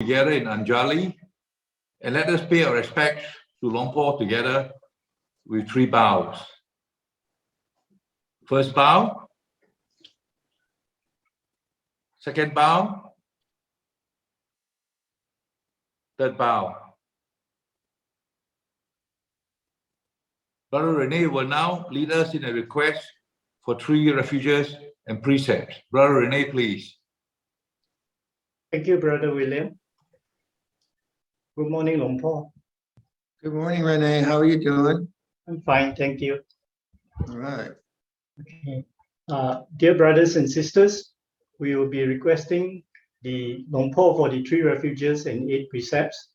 Together in Anjali, and let us pay our respects to Luang Por together with 3 bows. First bow, second bow, third bow. Brother Rene will now lead us in a request for 3 refuges and precepts. Brother Rene, please. Thank you, Brother William. Good morning, Luang Por. Good morning, Rene. How are you doing? I'm fine, thank you. All right. Okay. Dear brothers and sisters, we will be requesting the Luang Por for the 3 refuges and 8 precepts.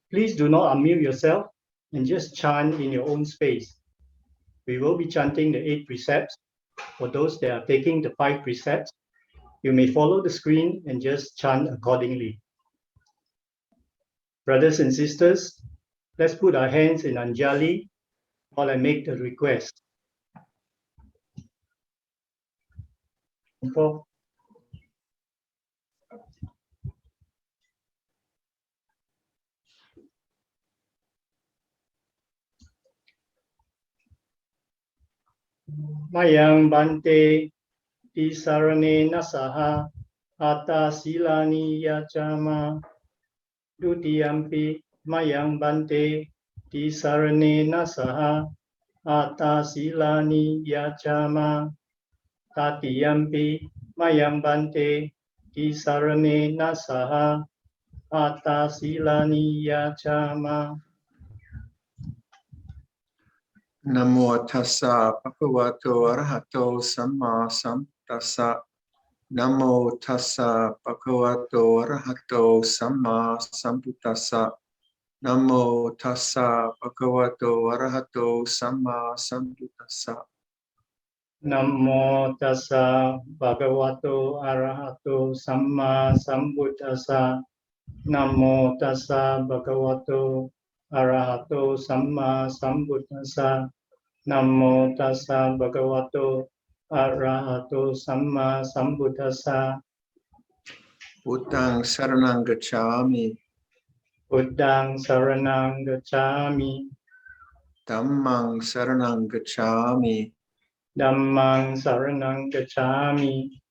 Please do not unmute yourself and just chant in your own space. We will be chanting the 8 precepts. For those that are taking the 5 precepts, you may follow the screen and just chant accordingly. Brothers and sisters, let's put our hands in Anjali while I make the request. Mayang bante tisarane nasaha ata silani yachama dutiyampi mayang bante tisarane nasaha ata silani yachama tatiyampi mayang bante tisarane nasaha ata silani yachama. Namo tassa bhagavato arahato samma sambuddhassa. Namo tassa bhagavato arahato samma sambuddhassa. Namo tassa bhagavato arahato samma sambuddhassa. Namo tassa bhagavato arahato samma sambuddhassa. Namo tassa bhagavato arahato samma sambuddhassa. Namo tassa bhagavato arahato samma sambuddhassa. Buddhang saranang gacchami. Buddhang saranang gacchami. Dhammang saranang gacchami. Dhammang saranang gacchami.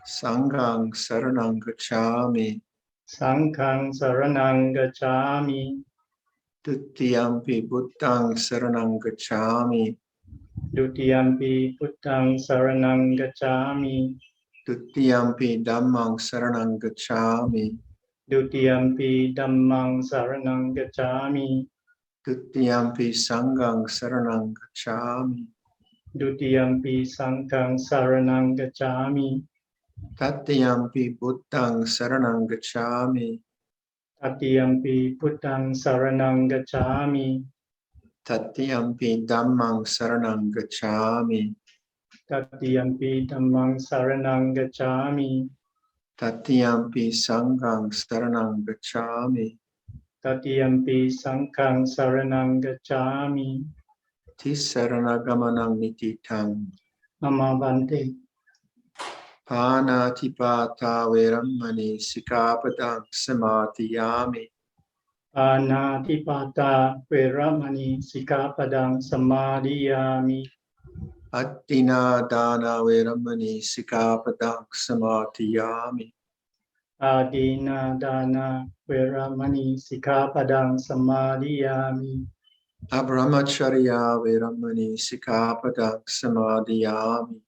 Sanghang saranang gacchami. Sanghang saranang gacchami. Dutiyampi buddhang saranang gacchami. Dutiyampi Buddhang saranang gacchami. Dutiyampi dhammang saranang gacchami. Dutiyampi dhammang saranang gacchami. Dutiyampi sanghang saranang gacchami. Dutiyampi sanghang saranang gacchami. Tatiyampi buddhang saranang gacchami. Tatiyampi Buddhang saranang gacchami. Tatiyampi dhammang saranang gacchami. Tatiyampi dhammang saranang gacchami. Tatiyampi sanghang saranang gacchami. Tatiyampi sanghang saranang gacchami. Tisarana nititang. Mama bante. Panatipata veramani sikapadang samadhiyami. Anatipata veramani sikapadang samadhiyami. Attina dana veramani sikapadang samadhiyami. Adina dana veramani sikapadang samadhiyami. Abrahmacharya veramani sikapadang samadhiyami.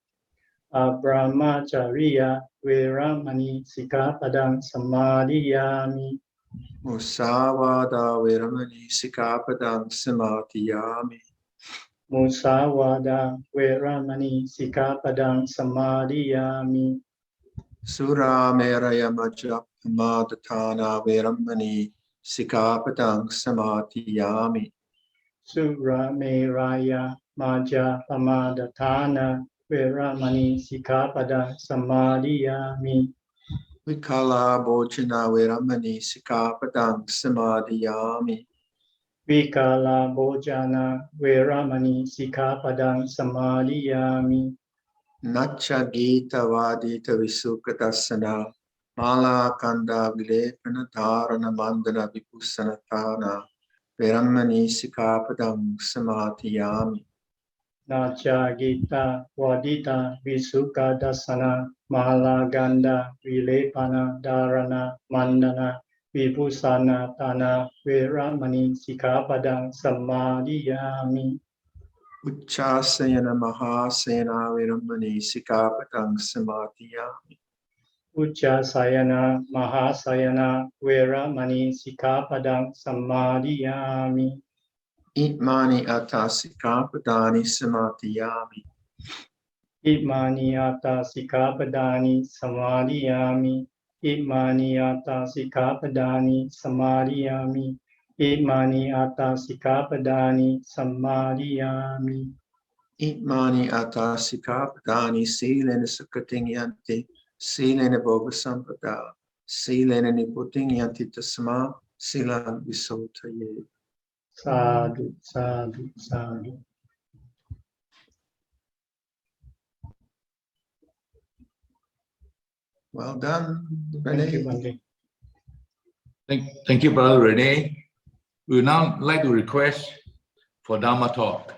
Abrahmacharya veramani sikapadang samadhiyami. Musavada veramani sikapadang samadhiyami. Musawada veramani sikapadang samadhiyami. Sura meraya majapamadatana veramani sikapadang samadhiyami. Sura meraya maja pamadatana veramani sikapadang samadhiyami. Vikala bojana veramani sikapadang samadhiyami. Vikala bojana veramani sikapadang samadhiyami. Nacha gita vadita visukatasana Mala Kanda Vilepana Dharana Mandana Vipusanatana Veramani Sikapadam Samatiyami. Nacha Gita Wadita Visuka Dasana Mahalaganda Vilepana Dharana Mandana Vibhusana Tana Veramani Sikapadang Samadhiyami. Uchasayana Mahasayana Veramani Sikapadam Samatiyami. Uchasayana Mahasayana Veramani Sikapadang Samadhiyami. Itmani Atasikapadani Samatiyami. Imaniata Sikapadani Samadhiyami. Imaniata Sikapadani Samadhiyami. Imaniata Sikapadani Samadhiyami. Itmani Atasikapadani Silena Sukatinyanti Silena Bogasampada Silena Niputinyanti Tasma Silan Visotaye. Sadhu, sadhu, sadhu. Well done, Thank you, Rene. Bhante. Thank you, Brother Rene. We would now like to request for Dharma talk.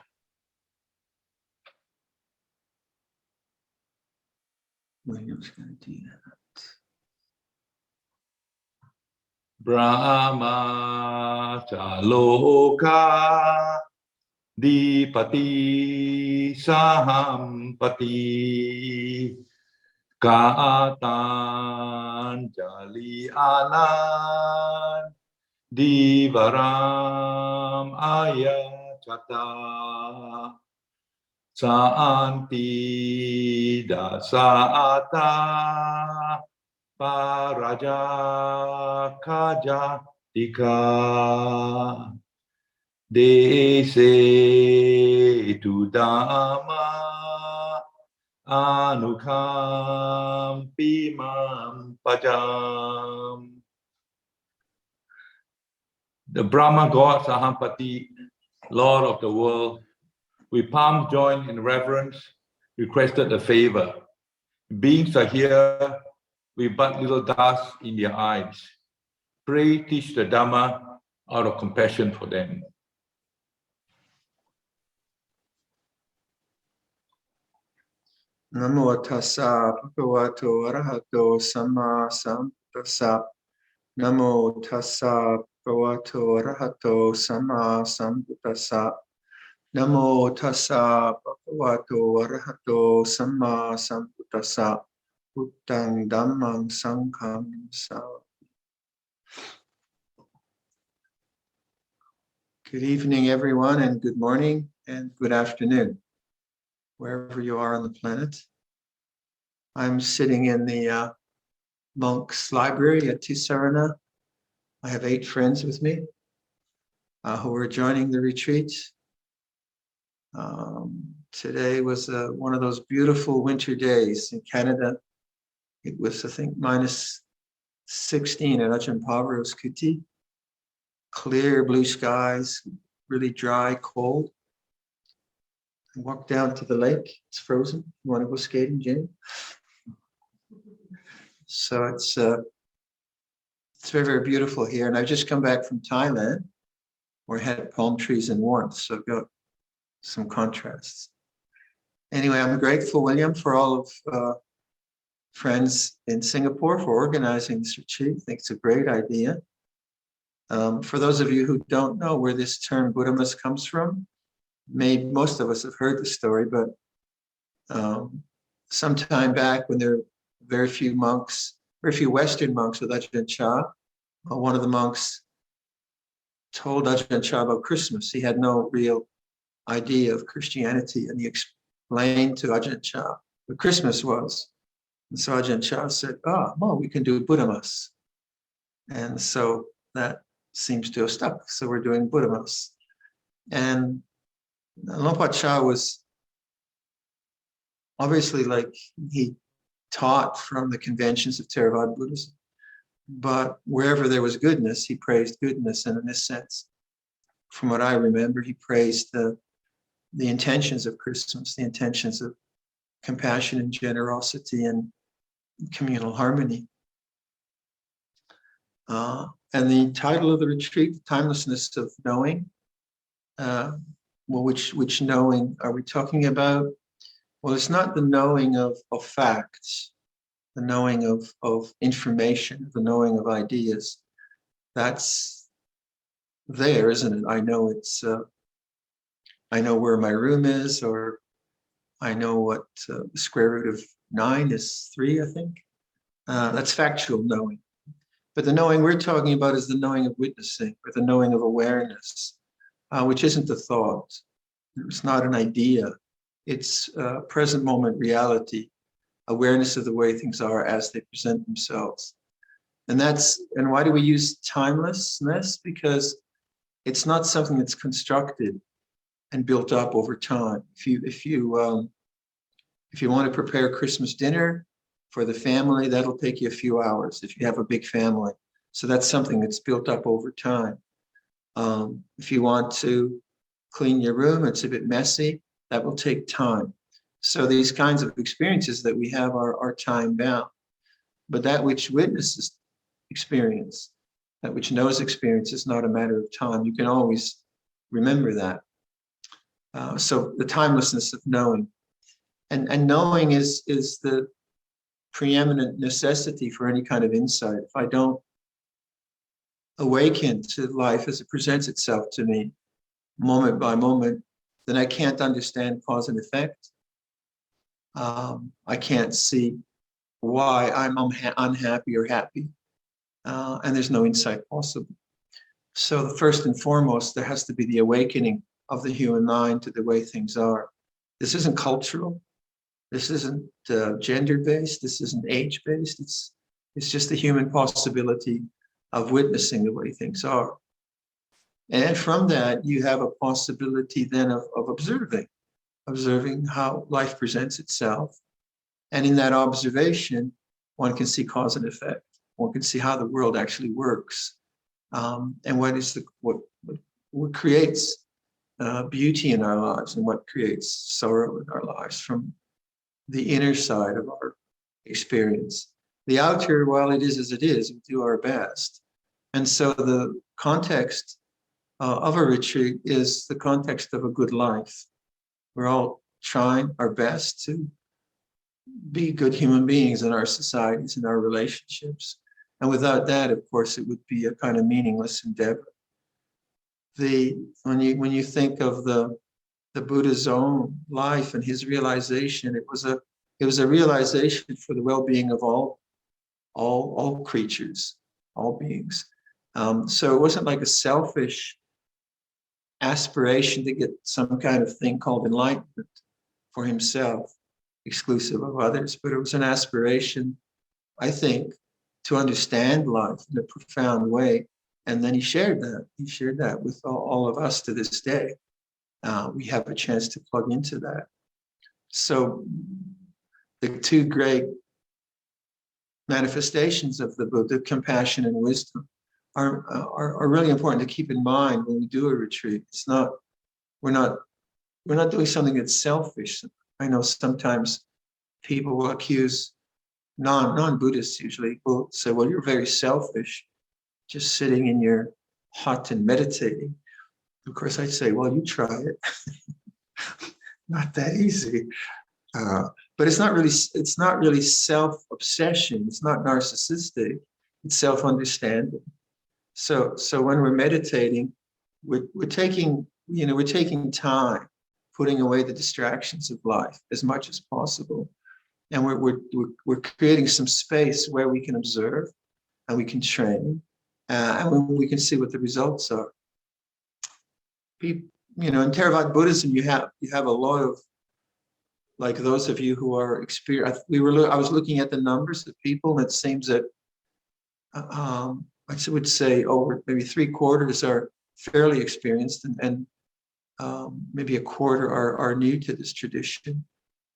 William's going to do that. Brahma Chaloka Dipati Sahampati Katan Jali Anan Divaram Ayachata Saanti Dasata Paraja Kajatika Dese tu Dhamma Anukampi Mam Pajam. The Brahma God Sahampati, Lord of the world, with palms joined in reverence, requested a favor. Beings are here with but little dust in their eyes. Pray teach the Dhamma out of compassion for them. Namo tassa bhagavato arahato samma sambuddhassa. Namo tassa bhagavato arahato samma sambuddhassa. Namo tassa bhagavato arahato samma sambuddhassa. Buddhang dhammang sangham sa. Good evening, everyone, and good morning and good afternoon, wherever you are on the planet. I'm sitting in the monks' library at Tisarana. I have 8 friends with me who are joining the retreat. Today was one of those beautiful winter days in Canada. It was, I think, minus 16 at Ajahn Pavrov's Kuti. Clear blue skies, really dry, cold. I walked down to the lake. It's frozen. You want to go skating, Jane? So it's very, very beautiful here. And I've just come back from Thailand, where I had palm trees and warmth. So I've got some contrasts. Anyway, I'm grateful, William, for all of friends in Singapore for organizing this retreat. I think it's a great idea. For those of you who don't know where this term Buddhamas comes from, maybe most of us have heard the story, but some time back when there were very few Western monks with Ajahn Chah, one of the monks told Ajahn Chah about Christmas. He had no real idea of Christianity, and he explained to Ajahn Chah what Christmas was. And so Ajahn Chah said, well, we can do Buddhamas. And so that seems to have stuck. So we're doing Buddhamas. And Luang Por Chah was obviously, like, he taught from the conventions of Theravada Buddhism, but wherever there was goodness, he praised goodness. And in this sense, from what I remember, he praised the intentions of Christmas, the intentions of compassion and generosity and communal harmony. And the title of the retreat, Timelessness of Knowing. Well, which knowing are we talking about? Well, it's not the knowing of facts, the knowing of information, the knowing of ideas. That's there, isn't it? I know it's, I know where my room is, or I know what the square root of 9 is 3, I think. That's factual knowing. But the knowing we're talking about is the knowing of witnessing, or the knowing of awareness, which isn't a thought. It's not an idea. It's present moment reality, awareness of the way things are as they present themselves. And why do we use timelessness? Because it's not something that's constructed and built up over time. If you want to prepare Christmas dinner for the family, that'll take you a few hours if you have a big family. So that's something that's built up over time. If you want to clean your room, it's a bit messy, that will take time. So these kinds of experiences that we have are time bound. But that which witnesses experience, that which knows experience, is not a matter of time. You can always remember that. So the timelessness of knowing. And knowing is the preeminent necessity for any kind of insight. If I don't awaken to life as it presents itself to me, moment by moment, then I can't understand cause and effect. I can't see why I'm unhappy or happy, and there's no insight possible. So the first and foremost, there has to be the awakening of the human mind to the way things are. This isn't cultural. This isn't gender-based. This isn't age-based. It's just the human possibility of witnessing the way things are. And from that, you have a possibility then of observing how life presents itself. And in that observation, one can see cause and effect. One can see how the world actually works, and what creates beauty in our lives and what creates sorrow in our lives from the inner side of our experience. The outer, while it is as it is, we do our best. And so the context of a retreat is the context of a good life. We're all trying our best to be good human beings in our societies, in our relationships. And without that, of course, it would be a kind of meaningless endeavor. When you think of the Buddha's own life and his realization, it was a realization for the well-being of all creatures, all beings. So it wasn't like a selfish aspiration to get some kind of thing called enlightenment for himself, exclusive of others, but it was an aspiration, I think, to understand life in a profound way. And then he shared that. He shared that with all of us to this day. We have a chance to plug into that. So the two great manifestations of the Buddha, compassion and wisdom, are really important to keep in mind when we do a retreat. We're not doing something that's selfish. I know sometimes people will accuse non-Buddhists usually will say, well, you're very selfish, just sitting in your hut and meditating. Of course, I'd say, well, you try it. Not that easy. But it's not really self-obsession. It's not narcissistic. It's self-understanding. So when we're meditating, we're taking time, putting away the distractions of life as much as possible, and we're creating some space where we can observe and we can train, and we can see what the results are. In Theravada Buddhism, you have a lot of, like those of you who are experienced. I was looking at the numbers of people, and it seems that I would say over maybe 3/4 are fairly experienced, and maybe a quarter are new to this tradition.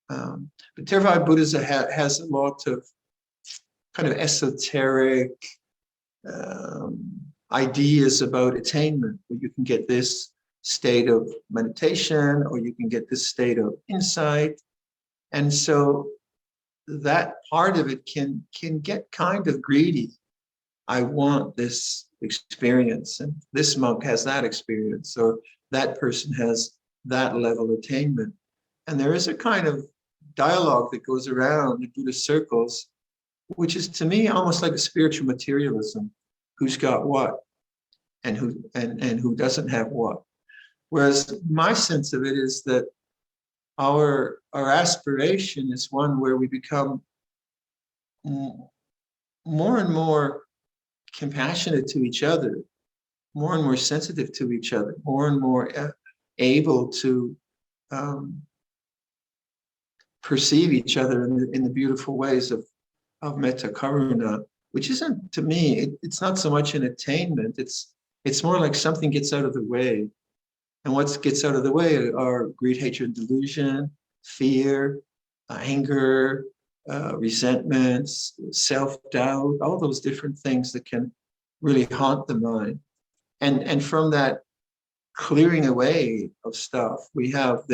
But Theravada Buddhism has a lot of kind of esoteric ideas about attainment, where you can get this state of meditation, or you can get this state of insight. And so that part of it can get kind of greedy. I want this experience, and this monk has that experience, or that person has that level of attainment. And there is a kind of dialogue that goes around in Buddhist circles, which is to me almost like a spiritual materialism. Who's got what, and who doesn't have what. Whereas my sense of it is that our aspiration is one where we become more and more compassionate to each other, more and more sensitive to each other, more and more able to perceive each other in the beautiful ways of metta karuna, which isn't, to me, it's not so much an attainment, it's more like something gets out of the way. And what gets out of the way are greed, hatred, delusion, fear, anger, resentments, self-doubt, all those different things that can really haunt the mind. And from that clearing away of stuff, we have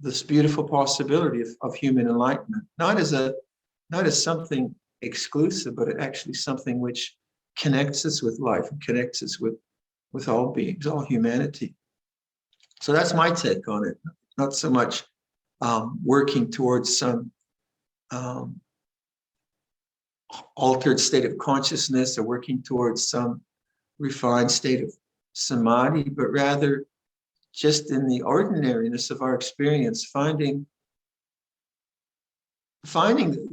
this beautiful possibility of human enlightenment, not as something exclusive, but actually something which connects us with life and connects us with all beings, all humanity. So that's my take on it. Not so much working towards some altered state of consciousness or working towards some refined state of samadhi, but rather just in the ordinariness of our experience,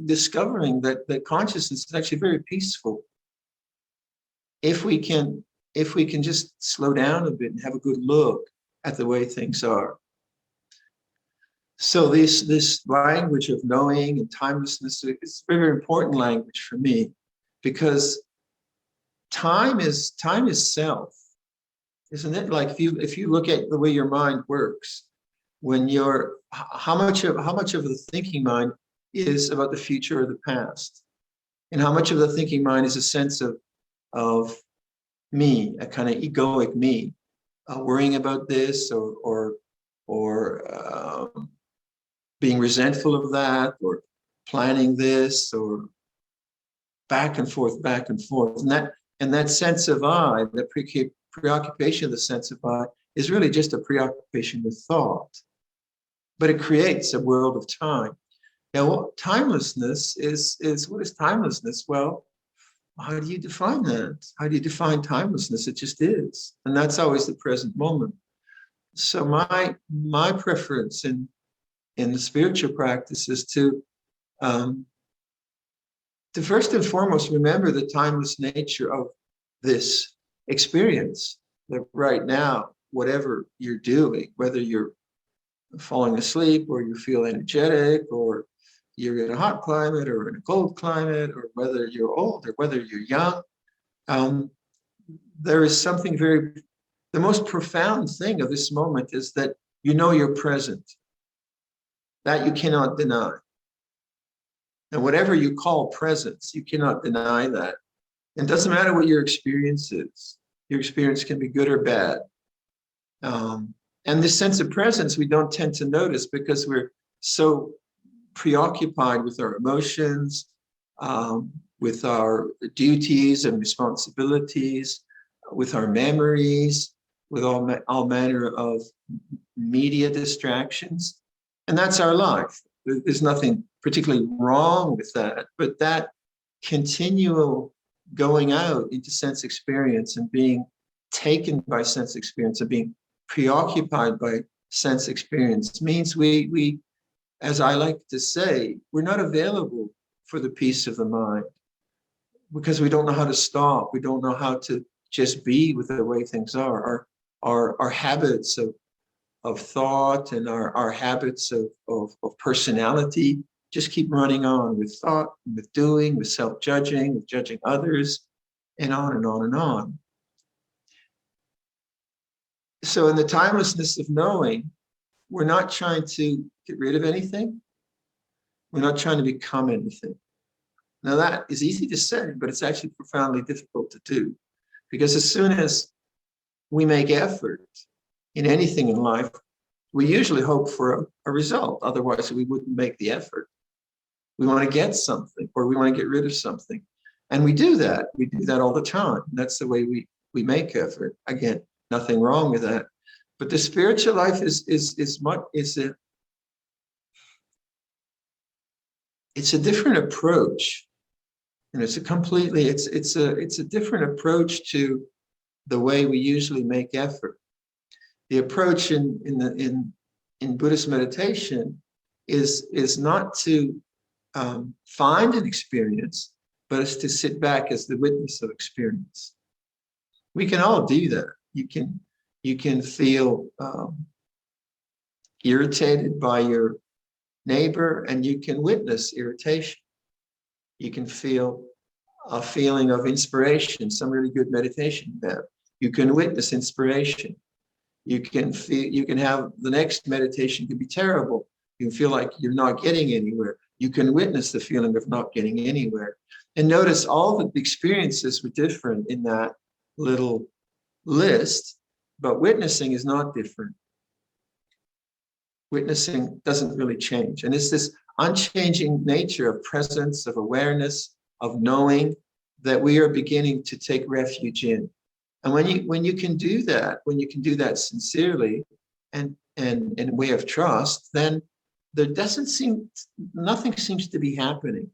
discovering that consciousness is actually very peaceful. If we can just slow down a bit and have a good look at the way things are. So this language of knowing and timelessness is a very important language for me, because time is self, isn't it? Like if you look at the way your mind works, when you're how much of the thinking mind is about the future or the past, and how much of the thinking mind is a sense of me, a kind of egoic me, worrying about this or being resentful of that, or planning this, or back and forth, and that sense of I, that preoccupation of the sense of I, is really just a preoccupation with thought, but it creates a world of time. Now, timelessness is what is timelessness? Well, how do you define that? How do you define timelessness? It just is. And that's always the present moment. So my preference in the spiritual practice is to first and foremost remember the timeless nature of this experience. That right now, whatever you're doing, whether you're falling asleep or you feel energetic, or you're in a hot climate or in a cold climate, or whether you're old or whether you're young, there is something the most profound thing of this moment is that you know you're present. That you cannot deny. And whatever you call presence, you cannot deny that. It doesn't matter what your experience is. Your experience can be good or bad. And this sense of presence we don't tend to notice because we're so preoccupied with our emotions, with our duties and responsibilities, with our memories, with all manner of media distractions. And that's our life. There's nothing particularly wrong with that, but that continual going out into sense experience and being taken by sense experience and being preoccupied by sense experience means we, as I like to say, we're not available for the peace of the mind because we don't know how to stop. We don't know how to just be with the way things are. Our habits of thought and our habits of personality just keep running on with thought, with doing, with self-judging, with judging others, and on and on and on. So in the timelessness of knowing, we're not trying to get rid of anything. We're not trying to become anything. Now that is easy to say, but it's actually profoundly difficult to do, because as soon as we make effort in anything in life, we usually hope for a result. Otherwise, we wouldn't make the effort. We want to get something, or we want to get rid of something. And we do that. We do that all the time. That's the way we make effort. Again, nothing wrong with that. But the spiritual life it's a different approach. And it's a different approach to the way we usually make effort. The approach in Buddhist meditation is not to find an experience, but is to sit back as the witness of experience. We can all do that. You can feel irritated by your neighbor, and you can witness irritation. You can feel a feeling of inspiration, some really good meditation you have. You can witness inspiration. You can have the next meditation can be terrible. You feel like you're not getting anywhere. You can witness the feeling of not getting anywhere. And notice all the experiences were different in that little list, but witnessing is not different. Witnessing doesn't really change. And it's this unchanging nature of presence, of awareness, of knowing that we are beginning to take refuge in. And when you can do that, when you can do that sincerely and in a way of trust, then nothing seems to be happening.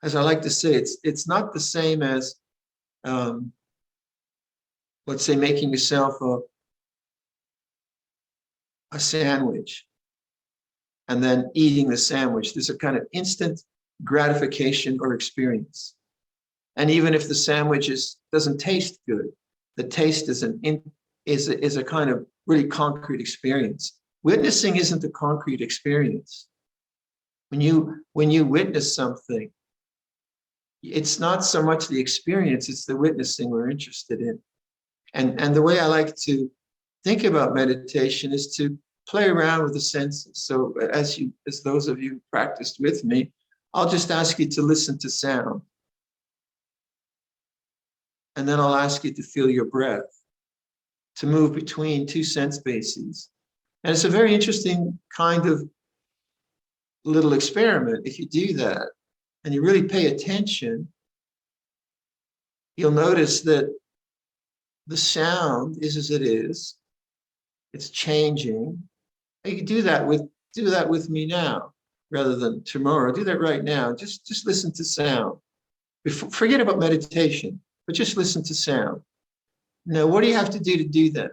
As I like to say, it's not the same as, let's say, making yourself a sandwich and then eating the sandwich. There's a kind of instant gratification or experience. And even if the sandwich doesn't taste good, the taste is a kind of really concrete experience. Witnessing isn't a concrete experience. When you witness something, it's not so much the experience, it's the witnessing we're interested in. And the way I like to think about meditation is to play around with the senses. So as those of you practiced with me, I'll just ask you to listen to sound. And then I'll ask you to feel your breath, to move between two sense bases. And it's a very interesting kind of little experiment. If you do that and you really pay attention, you'll notice that the sound is as it is. It's changing. And you can do that with me now rather than tomorrow. Do that right now. Just listen to sound. Forget about meditation, but just listen to sound. Now, what do you have to do that?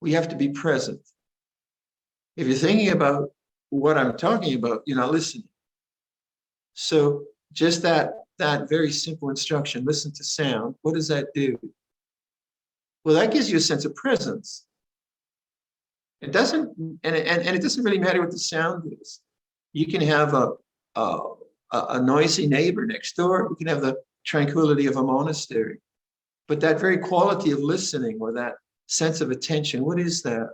We have to be present. If you're thinking about what I'm talking about, you're not listening. So just that very simple instruction, listen to sound, what does that do? Well, that gives you a sense of presence. It doesn't, and it doesn't really matter what the sound is. You can have a noisy neighbor next door. You can have the tranquility of a monastery. But that very quality of listening or that sense of attention, what is that?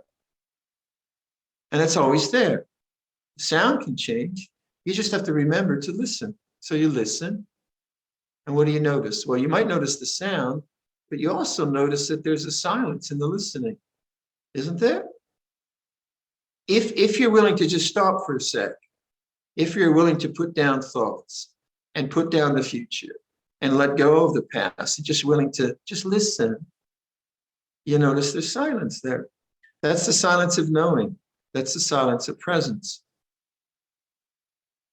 And it's always there. Sound can change. You just have to remember to listen. So you listen. And what do you notice? Well, you might notice the sound, but you also notice that there's a silence in the listening, isn't there? If you're willing to just stop for a sec, if you're willing to put down thoughts and put down the future and let go of the past, and just willing to just listen, you notice there's silence there. That's the silence of knowing. That's the silence of presence.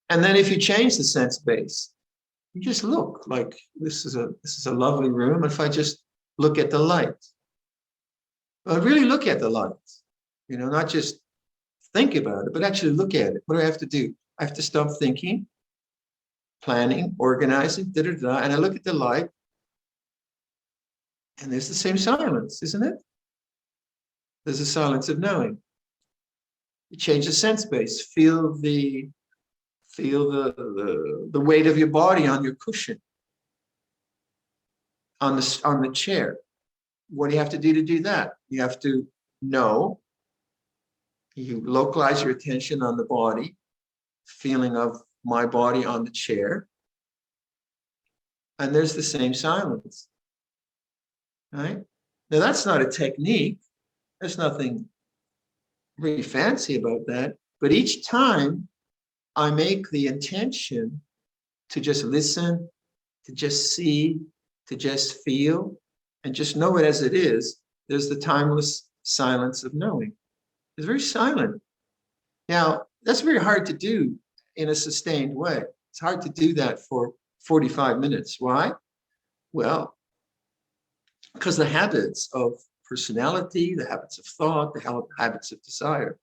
And then if you change the sense base, you just look like this is a lovely room. If I just look at the light, well, really look at the light, not just think about it, but actually look at it. What do I have to do? I have to stop thinking, planning, organizing, and I look at the light, and there's the same silence, isn't it? There's a silence of knowing. You change the sense base. Feel the weight of your body on your cushion, on the chair. What do you have to do that? You have to know. You localize your attention on the body, feeling of my body on the chair. And there's the same silence. Right? Now, that's not a technique. There's nothing really fancy about that. But each time I make the intention to just listen, to just see, to just feel, and just know it as it is, there's the timeless silence of knowing. It's very silent. Now, that's very hard to do in a sustained way. It's hard to do that for 45 minutes. Why? Well, because the habits of personality, the habits of thought, the habits of desire.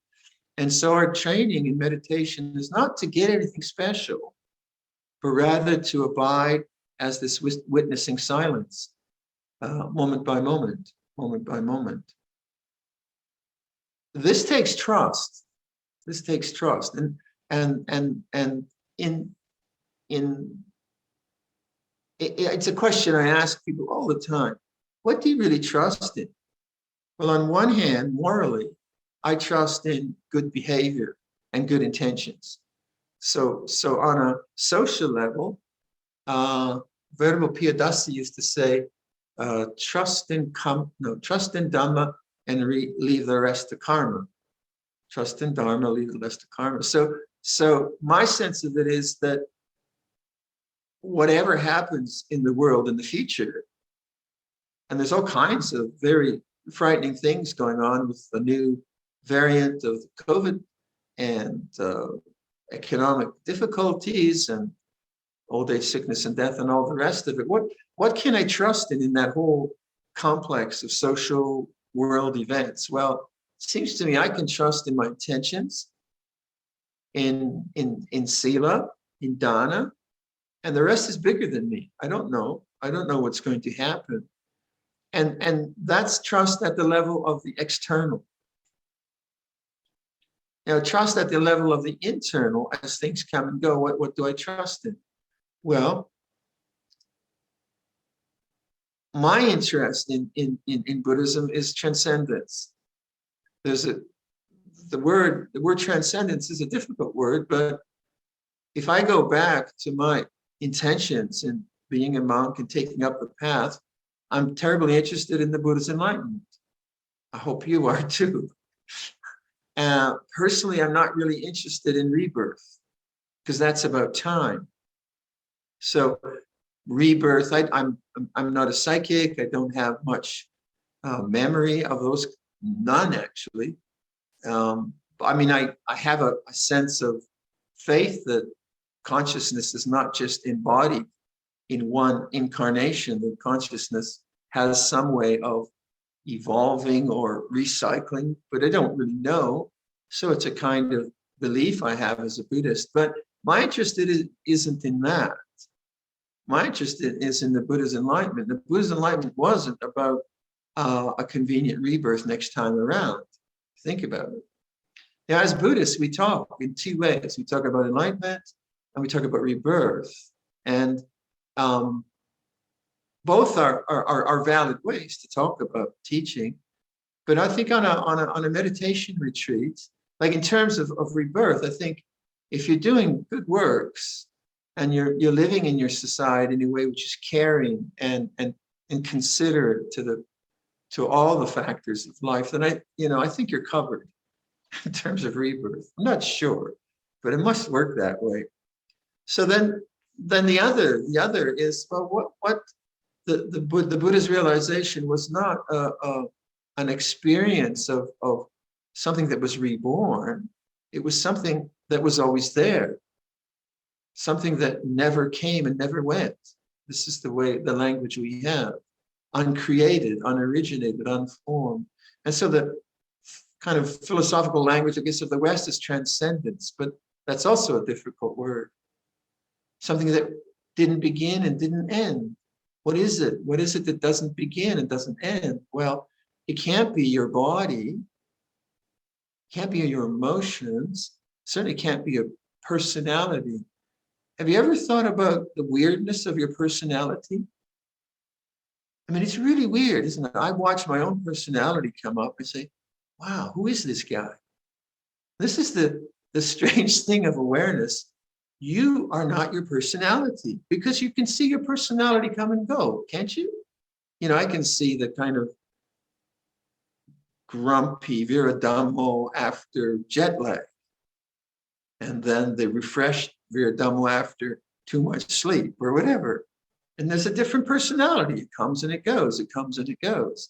And so our training in meditation is not to get anything special, but rather to abide as this witnessing silence, moment by moment, moment by moment. This takes trust. This takes trust. It's a question I ask people all the time. What do you really trust in? Well, on one hand, morally, I trust in good behavior and good intentions. So on a social level, Venerable Piyadasi used to say, trust in Dhamma and leave the rest to karma. Trust in Dharma, leave the rest to karma. So my sense of it is that whatever happens in the world in the future, and there's all kinds of very frightening things going on with the new variant of COVID and economic difficulties and old age, sickness, and death, and all the rest of it. What can I trust in that whole complex of social world events? Well, it seems to me I can trust in my intentions, in sila, in dana, and the rest is bigger than me. I don't know. I don't know what's going to happen. And that's trust at the level of the external. Now, trust at the level of the internal, as things come and go, what do I trust in? Well, my interest in Buddhism is transcendence. The word transcendence is a difficult word, but if I go back to my intentions in being a monk and taking up the path, I'm terribly interested in the Buddha's enlightenment. I hope you are too. Personally, I'm not really interested in rebirth because that's about time. So rebirth, I'm not a psychic. I don't have much memory of those, none actually. I mean, I have a sense of faith that consciousness is not just embodied in one incarnation, that consciousness has some way of evolving or recycling, but I don't really know. So it's a kind of belief I have as a Buddhist. But my interest isn't in that. My interest is in the Buddha's enlightenment. The Buddha's enlightenment wasn't about a convenient rebirth next time around. Think about it. Now, as Buddhists, we talk in two ways. We talk about enlightenment and we talk about rebirth. And both are valid ways to talk about teaching. But I think on a meditation retreat, like in terms of rebirth, I think if you're doing good works and you're living in your society in a way which is caring and considerate to all the factors of life, then I think you're covered in terms of rebirth. I'm not sure, but it must work that way. So then the other is, well, what the Buddha's realization was not an experience of something that was reborn. It was something that was always there, something that never came and never went. This is the language we have: uncreated, unoriginated, unformed. And so the kind of philosophical language, I guess, of the West is transcendence, but that's also a difficult word. Something that didn't begin and didn't end. What is it? What is it that doesn't begin and doesn't end? Well, it can't be your body, can't be your emotions, certainly can't be a personality. Have you ever thought about the weirdness of your personality? I mean, it's really weird, isn't it? I watch my own personality come up and say, wow, who is this guy? This is the strange thing of awareness. You are not your personality, because you can see your personality come and go, can't you? I can see the kind of grumpy Viradhammo after jet lag, and then the refreshed Viradhammo after too much sleep or whatever. And there's a different personality. It comes and it goes. It comes and it goes.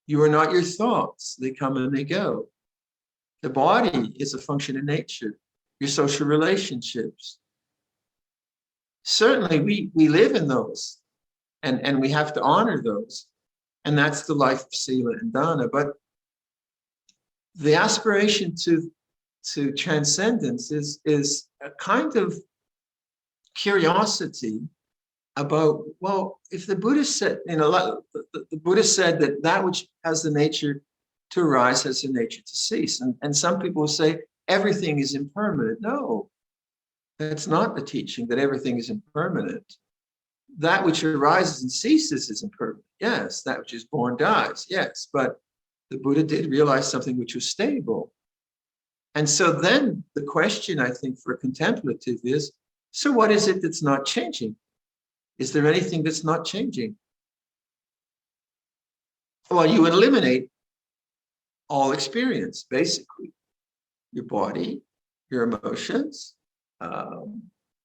You are not your thoughts. They come and they go. The body is a function of nature. Your social relationships. Certainly we live in those and we have to honor those. And that's the life of Sila and Dana. But the aspiration to transcendence is a kind of curiosity about, well, if the Buddha said, the Buddha said that which has the nature to arise has the nature to cease. And some people say everything is impermanent. No, that's not the teaching, that everything is impermanent. That which arises and ceases is impermanent. Yes, that which is born dies. Yes, but the Buddha did realize something which was stable. And so then the question, I think, for a contemplative is, so what is it that's not changing? Is there anything that's not changing? Well, you eliminate all experience, basically. Your body, your emotions,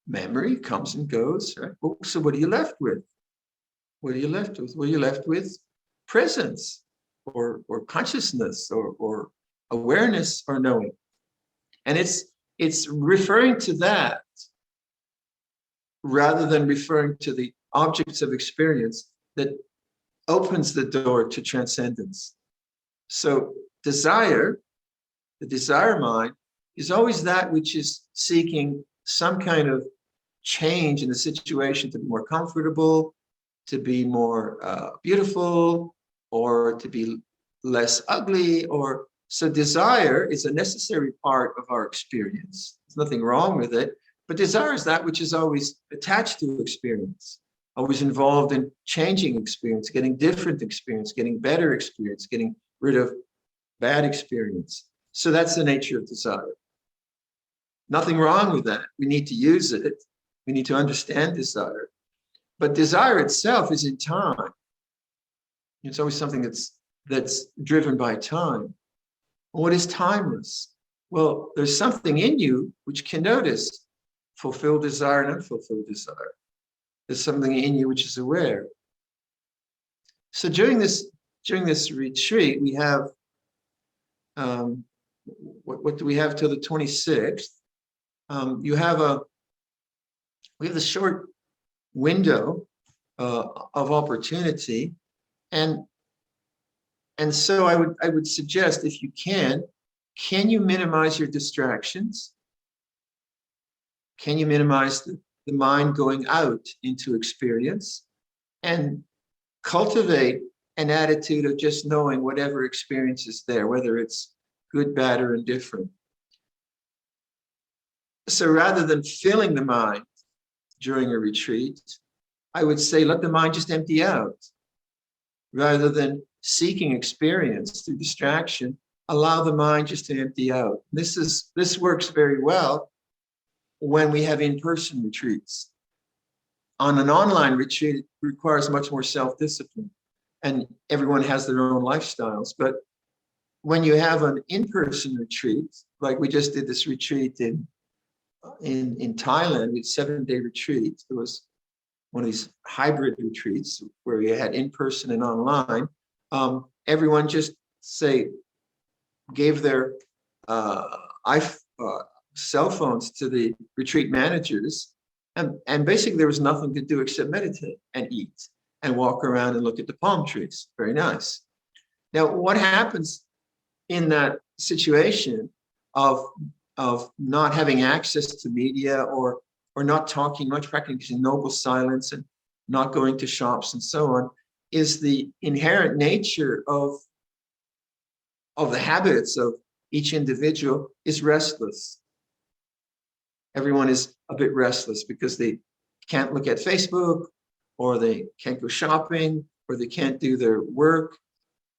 memory comes and goes. Right? So what are you left with? What are you left with? Well, you're left with presence or consciousness or awareness or knowing. And it's referring to that rather than referring to the objects of experience that opens the door to transcendence. So desire, the desire mind, is always that which is seeking some kind of change in the situation to be more comfortable, to be more beautiful, or to be less ugly. Or so desire is a necessary part of our experience. There's nothing wrong with it, but desire is that which is always attached to experience, always involved in changing experience, getting different experience, getting better experience, getting rid of bad experience. So that's the nature of desire. Nothing wrong with that. We need to use it. We need to understand desire. But desire itself is in time. It's always something that's driven by time. What is timeless? Well, there's something in you which can notice fulfilled desire and unfulfilled desire. There's something in you which is aware. So during this retreat, we have what do we have till the 26th? We have the short window of opportunity, and so I would suggest, if you can you minimize your distractions? Can you minimize the mind going out into experience and cultivate an attitude of just knowing whatever experience is there, whether it's good, bad, or indifferent? So rather than filling the mind during a retreat, I would say let the mind just empty out. Rather than seeking experience through distraction, allow the mind just to empty out. This works very well when we have in-person retreats. On an online retreat, it requires much more self-discipline, and everyone has their own lifestyles. But when you have an in-person retreat, like we just did this retreat in Thailand, with 7-day retreat. It was one of these hybrid retreats where you had in-person and online. Everyone just gave their cell phones to the retreat managers, and basically there was nothing to do except meditate and eat and walk around and look at the palm trees. Very nice. Now, what happens in that situation of not having access to media or not talking much, practicing noble silence and not going to shops and so on, is the inherent nature of the habits of each individual is restless. Everyone is a bit restless because they can't look at Facebook, or they can't go shopping, or they can't do their work.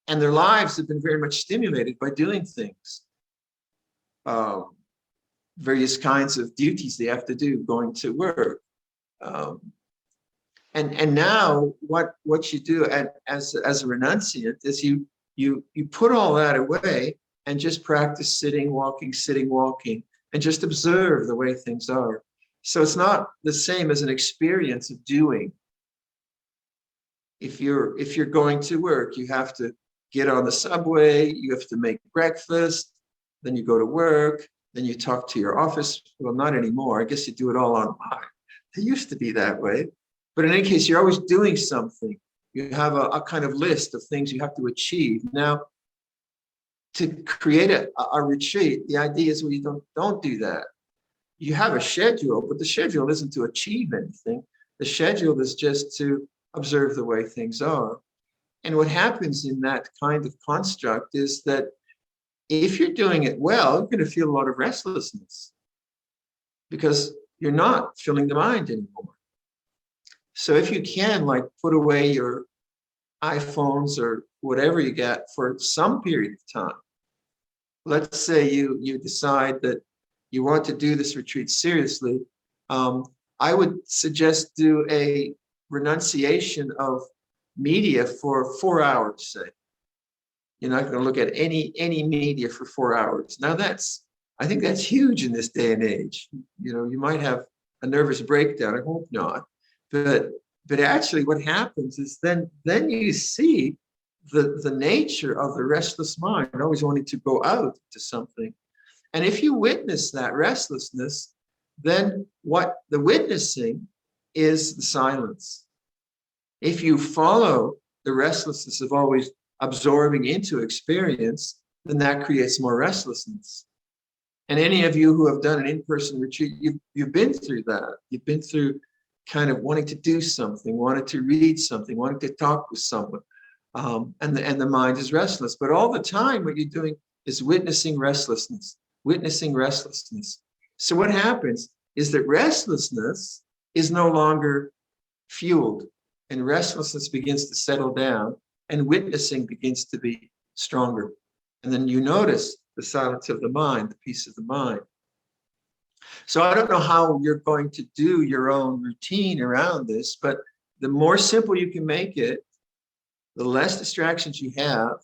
And their lives have been very much stimulated by doing things. Various kinds of duties they have to do, going to work. And now what you do as a renunciant is you put all that away and just practice sitting, walking, and just observe the way things are. So it's not the same as an experience of doing. If you're going to work, you have to get on the subway, you have to make breakfast, then you go to work, then you talk to your office. Well, not anymore. I guess you do it all online. It used to be that way. But in any case, you're always doing something. You have a kind of list of things you have to achieve. Now, to create a retreat, the idea is, well, you don't do that. You have a schedule, but the schedule isn't to achieve anything. The schedule is just to observe the way things are. And what happens in that kind of construct is that if you're doing it well, you're going to feel a lot of restlessness because you're not filling the mind anymore. So if you can, like, put away your iPhones or whatever you get for some period of time. Let's say you decide that you want to do this retreat seriously. I would suggest do a renunciation of media for 4 hours, say. You're not going to look at any media for 4 hours. Now I think that's huge in this day and age. You know, you might have a nervous breakdown. I hope not. But actually what happens is then you see the nature of the restless mind, always wanting to go out to something. And if you witness that restlessness, then what the witnessing is the silence. If you follow the restlessness of always absorbing into experience, then that creates more restlessness. And any of you who have done an in-person retreat, you've been through that. You've been through kind of wanting to do something, wanting to read something, wanting to talk with someone. And the mind is restless. But all the time, what you're doing is witnessing restlessness, witnessing restlessness. So what happens is that restlessness is no longer fueled, and restlessness begins to settle down, and witnessing begins to be stronger. And then you notice the silence of the mind, the peace of the mind. So I don't know how you're going to do your own routine around this, but the more simple you can make it, the less distractions you have.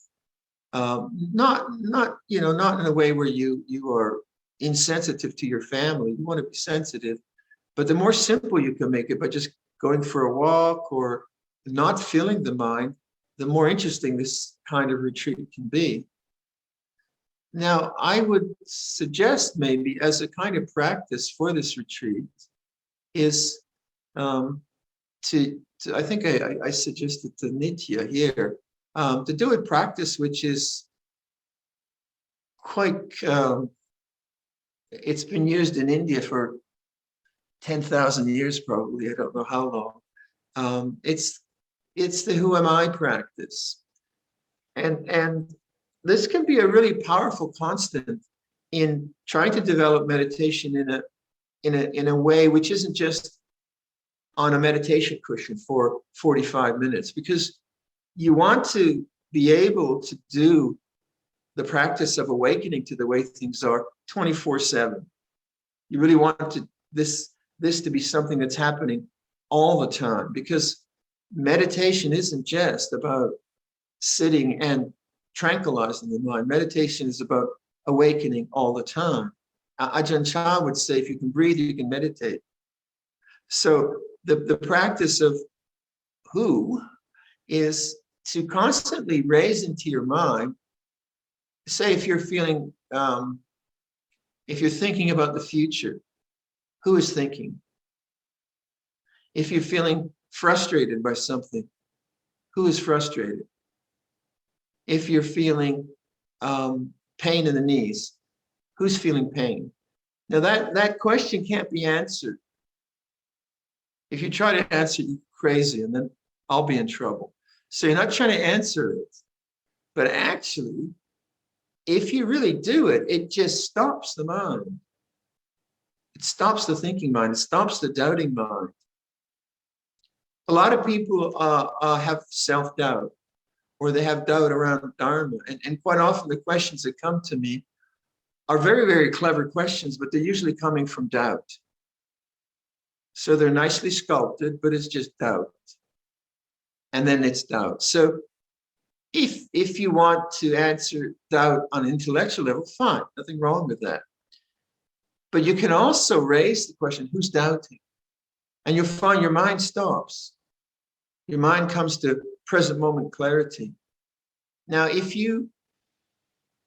Not in a way where you are insensitive to your family. You want to be sensitive, but the more simple you can make it by just going for a walk or not filling the mind, the more interesting this kind of retreat can be. Now, I would suggest maybe as a kind of practice for this retreat is I think I suggested to Nitya here, to do a practice which is quite, it's been used in India for 10,000 years probably, I don't know how long. It's the who am I practice. And this can be a really powerful constant in trying to develop meditation in a way which isn't just on a meditation cushion for 45 minutes, because you want to be able to do the practice of awakening to the way things are 24/7. You really want this to be something that's happening all the time, because meditation isn't just about sitting and tranquilizing the mind. Meditation is about awakening all the time. Ajahn Chah would say, if you can breathe, you can meditate. So the practice of who is to constantly raise into your mind, say if you're feeling, if you're thinking about the future, who is thinking? If you're feeling frustrated by something, who is frustrated? If you're feeling pain in the knees, who's feeling pain? Now that question can't be answered. If you try to answer it, you're crazy, and then I'll be in trouble. So you're not trying to answer it, but actually, if you really do it, it just stops the mind. It stops the thinking mind. It stops the doubting mind. A lot of people have self-doubt, or they have doubt around Dharma. And quite often the questions that come to me are very, very clever questions, but they're usually coming from doubt. So they're nicely sculpted, but it's just doubt. And then it's doubt. So if you want to answer doubt on an intellectual level, fine, nothing wrong with that. But you can also raise the question, who's doubting? And you'll find your mind stops. Your mind comes to present moment clarity. Now, if you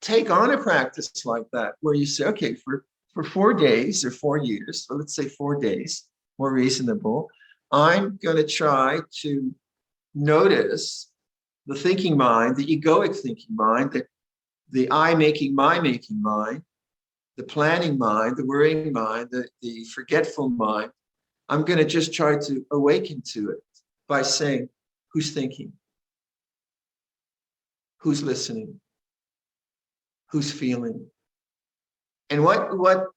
take on a practice like that, where you say, okay, for 4 days or 4 years, so let's say 4 days, more reasonable, I'm going to try to notice the thinking mind, the egoic thinking mind, the I-making, my-making mind, the planning mind, the worrying mind, the forgetful mind. I'm going to just try to awaken to it by saying, who's thinking? Who's listening? Who's feeling? And what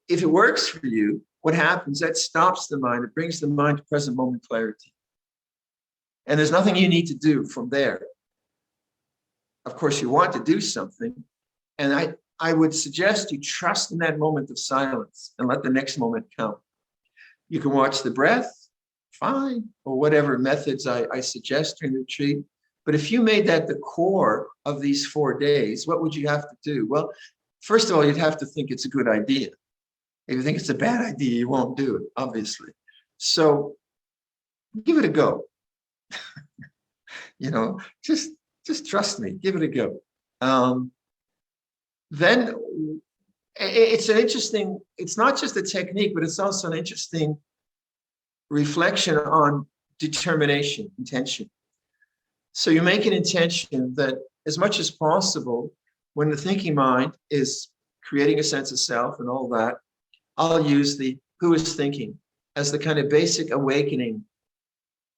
if it works for you, what happens? That stops the mind. It brings the mind to present moment clarity. And there's nothing you need to do from there. Of course, you want to do something. And I would suggest you trust in that moment of silence and let the next moment come. You can watch the breath, fine, or whatever methods I suggest during the retreat. But if you made that the core of these 4 days, what would you have to do? Well, first of all, you'd have to think it's a good idea. If you think it's a bad idea, you won't do it, obviously. So give it a go. Just trust me, give it a go. Then it's an interesting, it's not just a technique, but it's also an interesting reflection on determination, intention. So you make an intention that as much as possible, when the thinking mind is creating a sense of self and all that, I'll use the who is thinking as the kind of basic awakening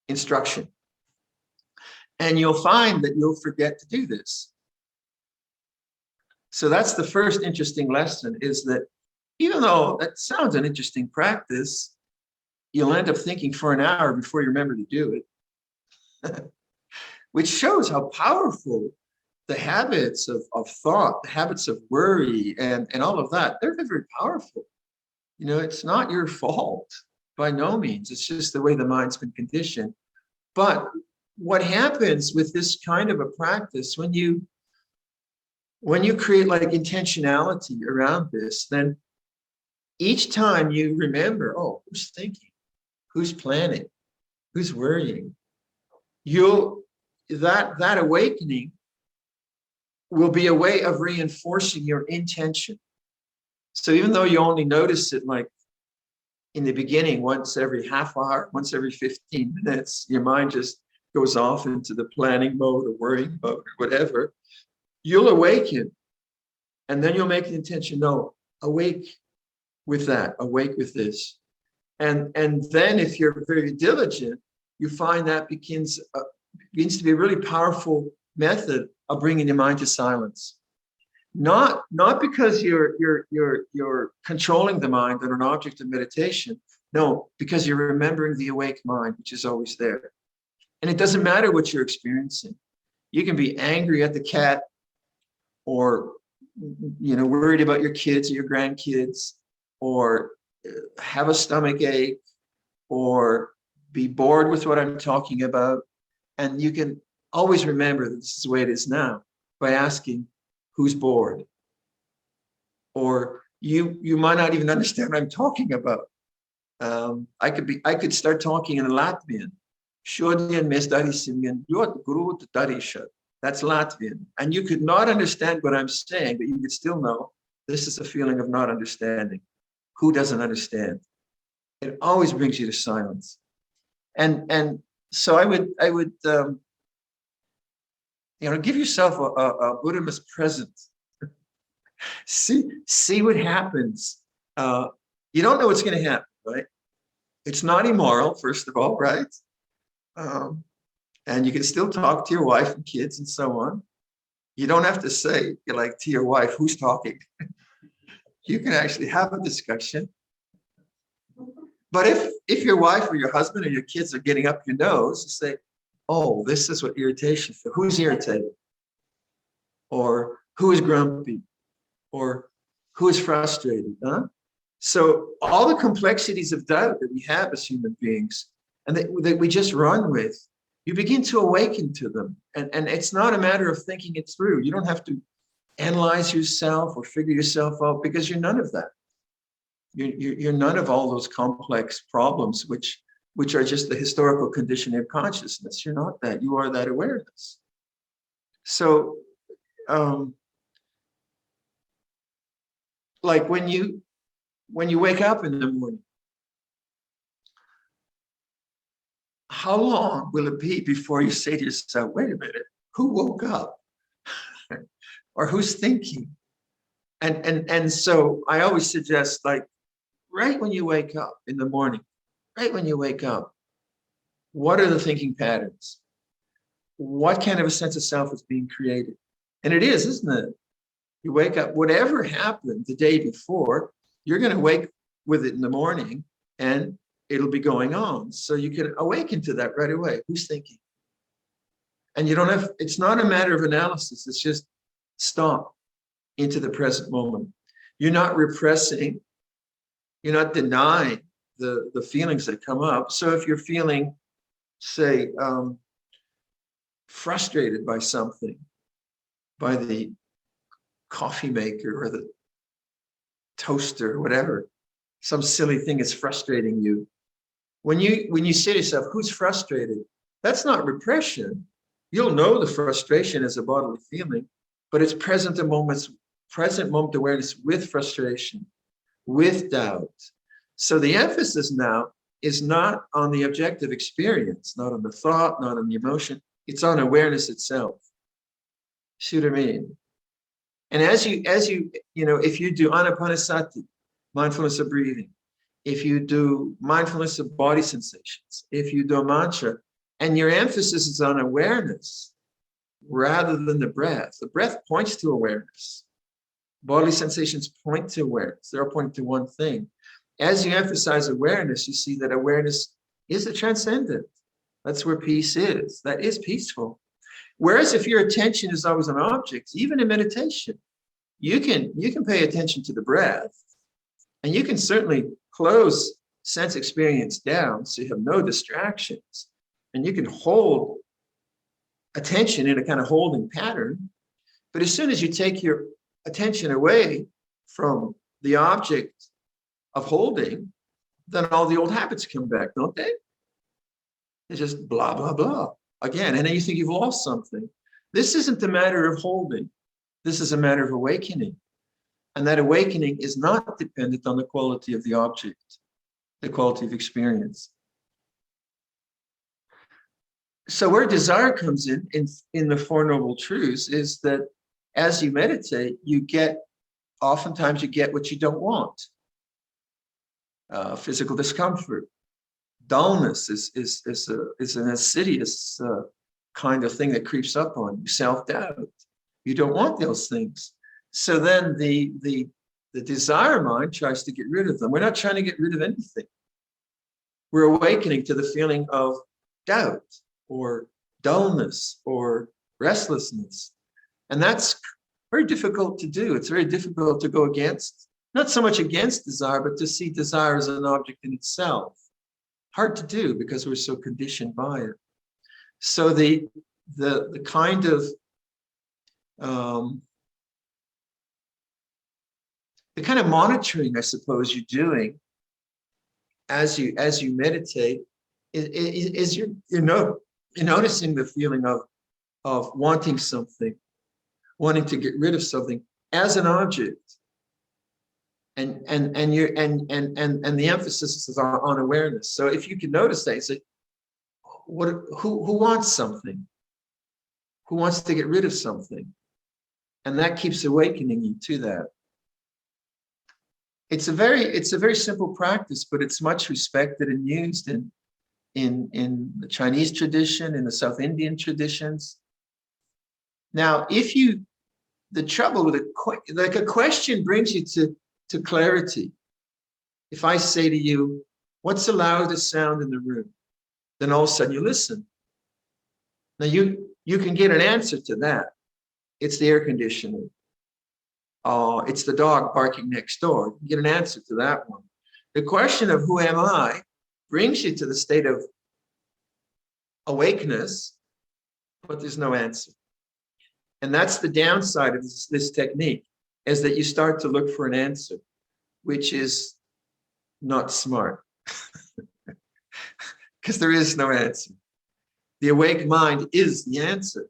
instruction. And you'll find that you'll forget to do this. So that's the first interesting lesson, is that even though that sounds an interesting practice, you'll end up thinking for an hour before you remember to do it, which shows how powerful the habits of thought, the habits of worry and all of that, they're very powerful. It's not your fault by no means. It's just the way the mind's been conditioned. But what happens with this kind of a practice, when you create like intentionality around this, then each time you remember, oh, who's thinking, who's planning, who's worrying, that awakening will be a way of reinforcing your intention. So even though you only notice it like in the beginning, once every half hour, once every 15 minutes, your mind just goes off into the planning mode or worrying mode or whatever, you'll awaken. And then you'll make the intention, no, awake with that, awake with this. And then if you're very diligent, you find that begins to be a really powerful method of bringing your mind to silence. Not because you're controlling the mind on an object of meditation. No, because you're remembering the awake mind, which is always there. And it doesn't matter what you're experiencing. You can be angry at the cat, or worried about your kids or your grandkids, or have a stomach ache, or be bored with what I'm talking about. And you can always remember that this is the way it is now by asking, who's bored? Or you might not even understand what I'm talking about. I could start talking in Latvian. That's Latvian. And you could not understand what I'm saying, but you could still know this is a feeling of not understanding. Who doesn't understand? It always brings you to silence. And so I would give yourself a Buddhamas present. See what happens. You don't know what's going to happen, right? It's not immoral, first of all, right? And you can still talk to your wife and kids and so on. You don't have to say, to your wife, who's talking? You can actually have a discussion. But if your wife or your husband or your kids are getting up your nose, you say, oh, this is what irritation is. Who's irritated? Or who is grumpy? Or who is frustrated? Huh? So all the complexities of doubt that we have as human beings and that we just run with, you begin to awaken to them. And it's not a matter of thinking it through. You don't have to analyze yourself or figure yourself out, because you're none of that. You're none of all those complex problems, which are just the historical conditioning of consciousness. You're not that. You are that awareness. So, like when you wake up in the morning, how long will it be before you say to yourself, wait a minute, who woke up? Or who's thinking? And so I always suggest, like, right when you wake up in the morning, right when you wake up, what are the thinking patterns? What kind of a sense of self is being created? And it is, isn't it? You wake up, whatever happened the day before, you're going to wake with it in the morning and it'll be going on. So you can awaken to that right away. Who's thinking? And you don't have, it's not a matter of analysis. It's just stop into the present moment. You're not repressing, you're not denying the feelings that come up. So if you're feeling, say, frustrated by something, by the coffee maker or the toaster or whatever, some silly thing is frustrating you. When you say to yourself, who's frustrated? That's not repression. You'll know the frustration as a bodily feeling, but it's present moment awareness with frustration, with doubt. So the emphasis now is not on the objective experience, not on the thought, not on the emotion. It's on awareness itself. See what I mean? And as you, if you do anapanasati, mindfulness of breathing, if you do mindfulness of body sensations, if you do a mantra, and your emphasis is on awareness rather than the breath points to awareness. Bodily sensations point to awareness. They're all pointing to one thing. As you emphasize awareness, you see that awareness is the transcendent. That's where peace is. That is peaceful. Whereas if your attention is always on objects, even in meditation, you can pay attention to the breath, and you can certainly close sense experience down so you have no distractions, and you can hold attention in a kind of holding pattern. But as soon as you take your attention away from the object of holding, then all the old habits come back, don't they? It's just blah, blah, blah again. And then you think you've lost something. This isn't a matter of holding. This is a matter of awakening. And that awakening is not dependent on the quality of the object, the quality of experience. So where desire comes in the Four Noble Truths is that as you meditate, oftentimes you get what you don't want. Physical discomfort, dullness is an insidious kind of thing that creeps up on you. Self-doubt. You don't want those things. So then the desire mind tries to get rid of them. We're not trying to get rid of anything. We're awakening to the feeling of doubt or dullness or restlessness. And that's very difficult to do. It's very difficult to go against, not so much against desire, but to see desire as an object in itself. Hard to do because we're so conditioned by it. So the kind of the kind of monitoring, I suppose, you're doing as you meditate is you're noticing the feeling of wanting something, wanting to get rid of something as an object, and the emphasis is on awareness. So if you can notice that, you say, who wants something? Who wants to get rid of something? And that keeps awakening you to that. It's a very simple practice, but it's much respected and used in the Chinese tradition, in the South Indian traditions. Now, the trouble with a question brings you to clarity. If I say to you, what's the loudest sound in the room? Then all of a sudden you listen. Now you can get an answer to that. It's the air conditioning. It's the dog barking next door. You can get an answer to that one. The question of who am I brings you to the state of awakeness, but there's no answer. And that's the downside of this technique, is that you start to look for an answer, which is not smart. Because there is no answer. The awake mind is the answer.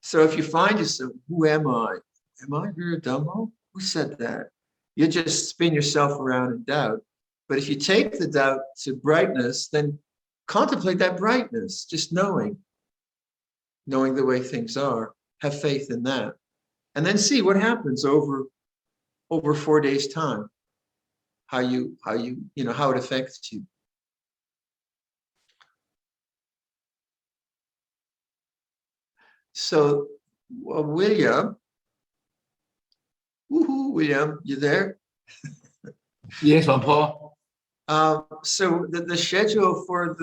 So if you find yourself, who am I? Am I Viradhammo? Who said that? You just spin yourself around in doubt. But if you take the doubt to brightness, then contemplate that brightness, just knowing the way things are. Have faith in that. And then see what happens over 4 days' time. How it affects you. So, William, William, you there? Yes, Luang Por. So the schedule for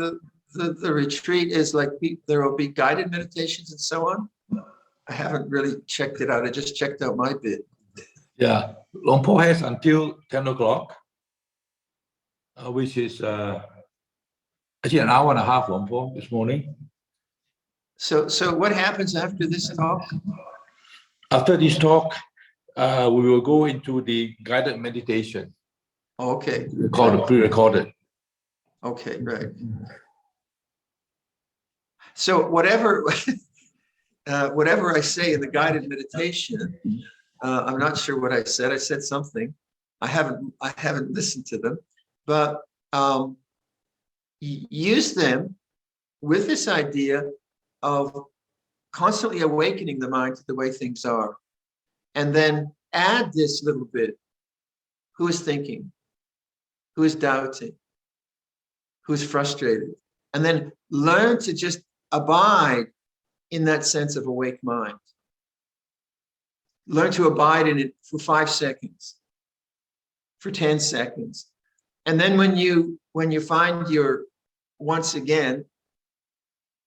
the retreat is like there will be guided meditations and so on. I haven't really checked it out. I just checked out my bit. Yeah, Luang Por has until 10 o'clock, which is actually an hour and a half, Luang Por, this morning. So what happens after this talk? After this talk, we will go into the guided meditation. Okay. Pre-recorded. Okay, right. So whatever I say in the guided meditation, I'm not sure what I said. I said something. I haven't listened to them, but use them with this idea of constantly awakening the mind to the way things are, and then add this little bit: who is thinking, who is doubting, who is frustrated, and then learn to just abide in that sense of awake mind. Learn to abide in it for 5 seconds, for 10 seconds. And then when you find you're once again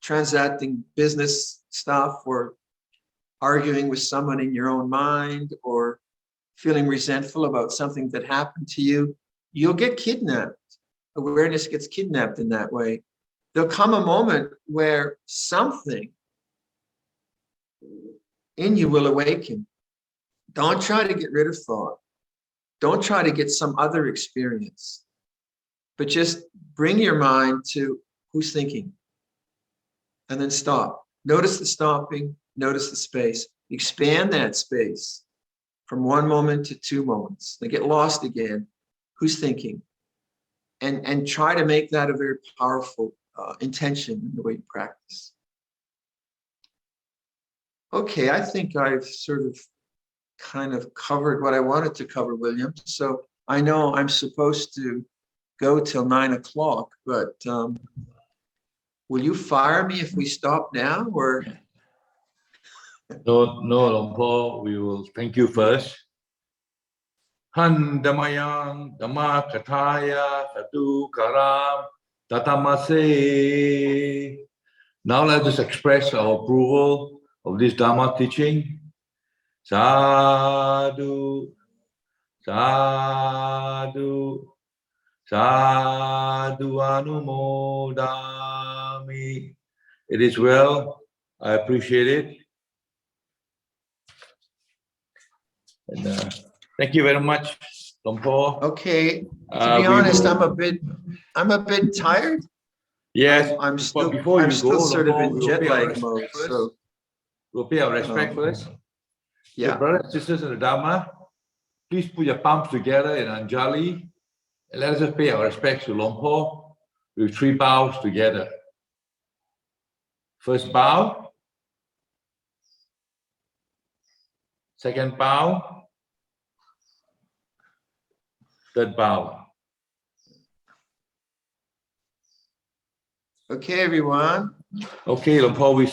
transacting business stuff or arguing with someone in your own mind or feeling resentful about something that happened to you, you'll get kidnapped. Awareness gets kidnapped in that way. There'll come a moment where something in you will awaken. Don't try to get rid of thought. Don't try to get some other experience, but just bring your mind to who's thinking and then stop. Notice the stopping, notice the space. Expand that space from 1 moment to 2 moments. They get lost again. Who's thinking? And try to make that a very powerful intention in the way you practice. Okay, I think I've sort of kind of covered what I wanted to cover, William. So I know I'm supposed to go till 9 o'clock, but will you fire me if we stop now, or? No, Luang Por, we will thank you first. Han Damayang Dhamma Kataya Satu Karam Tatamase. Now let us express our approval of this Dhamma teaching. Sadhu, sadhu, sadhu anumodami. It is well. I appreciate it. And, thank you very much, Luang Por. Okay, to be honest, I'm a bit tired. Yes, I'm still before you still go, sort of Luang in Por, jet we'll pay our lag mode. respect first. So We'll pay our respect first. yeah. So brothers and sisters in the Dharma, please put your palms together in Anjali and let us just pay our respects to Luang Por with 3 bows together. First bow. Second bow. Third bow. Okay, everyone. Okay, Luang Por, we